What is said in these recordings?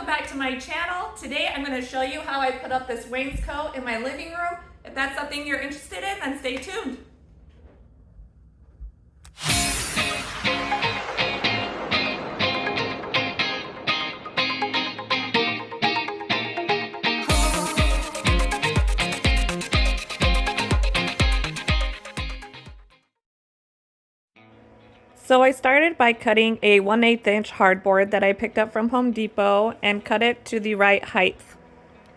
welcome back to my channel. Today I'm going to show you how I put up this wainscot in my living room. If that's something you're interested in, then stay tuned. So I started by cutting a 1/8 inch hardboard that I picked up from Home Depot and cut it to the right height.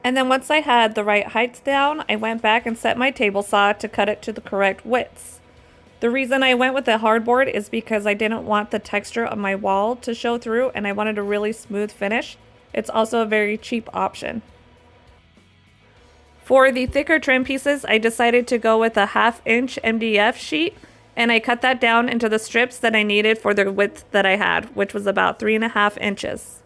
And then once I had the right heights down, I went back and set my table saw to cut it to the correct widths. The reason I went with the hardboard is because I didn't want the texture of my wall to show through and I wanted a really smooth finish. It's also a very cheap option. For the thicker trim pieces, I decided to go with a 1/2 inch MDF sheet. And I cut that down into the strips that I needed for the width that I had, which was about 3.5 inches.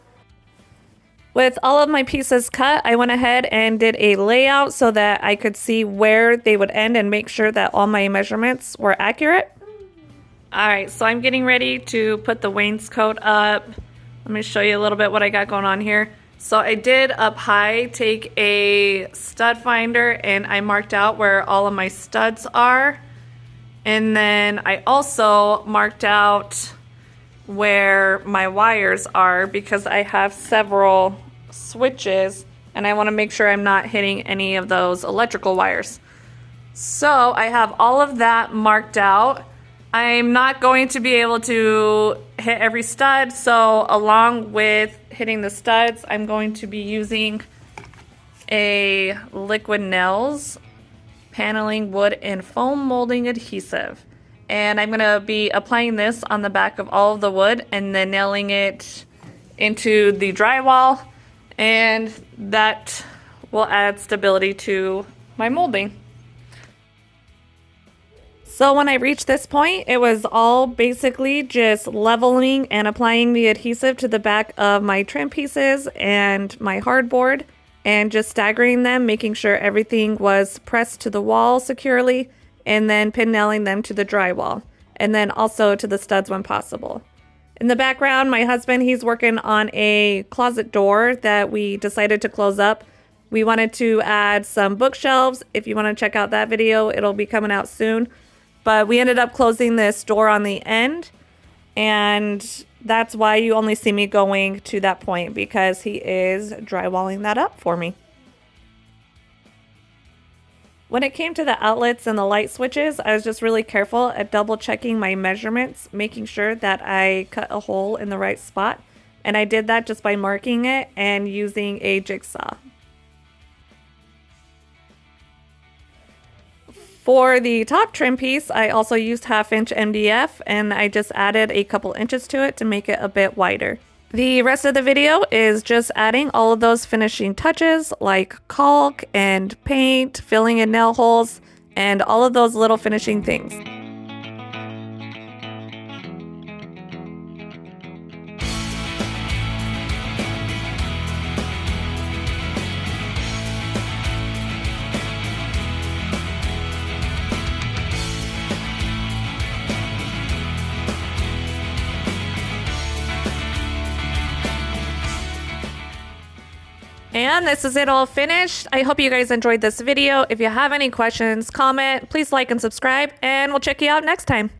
With all of my pieces cut, I went ahead and did a layout so that I could see where they would end and make sure that all my measurements were accurate. Alright, so I'm getting ready to put the wainscot up. Let me show you a little bit what I got going on here. So I did up high take a stud finder and I marked out where all of my studs are. And then I also marked out where my wires are because I have several switches and I want to make sure I'm not hitting any of those electrical wires. So I have all of that marked out. I'm not going to be able to hit every stud, so along with hitting the studs, I'm going to be using a liquid nails paneling wood and foam molding adhesive, and I'm going to be applying this on the back of all of the wood and then nailing it into the drywall, and that will add stability to my molding. So when I reached this point, it was all basically just leveling and applying the adhesive to the back of my trim pieces and my hardboard, and just staggering them, making sure everything was pressed to the wall securely, and then pin nailing them to the drywall, and then also to the studs when possible. In the background, my husband, he's working on a closet door that we decided to close up. We wanted to add some bookshelves. If you want to check out that video, it'll be coming out soon. But we ended up closing this door on the end, and that's why you only see me going to that point, because he is drywalling that up for me. When it came to the outlets and the light switches, I was just really careful at double checking my measurements, making sure that I cut a hole in the right spot. And I did that just by marking it and using a jigsaw. For the top trim piece, I also used 1/2 inch MDF, and I just added a couple inches to it to make it a bit wider. The rest of the video is just adding all of those finishing touches like caulk and paint, filling in nail holes, and all of those little finishing things. And this is it all finished. I hope you guys enjoyed this video. If you have any questions, comment, please like and subscribe, and we'll check you out next time.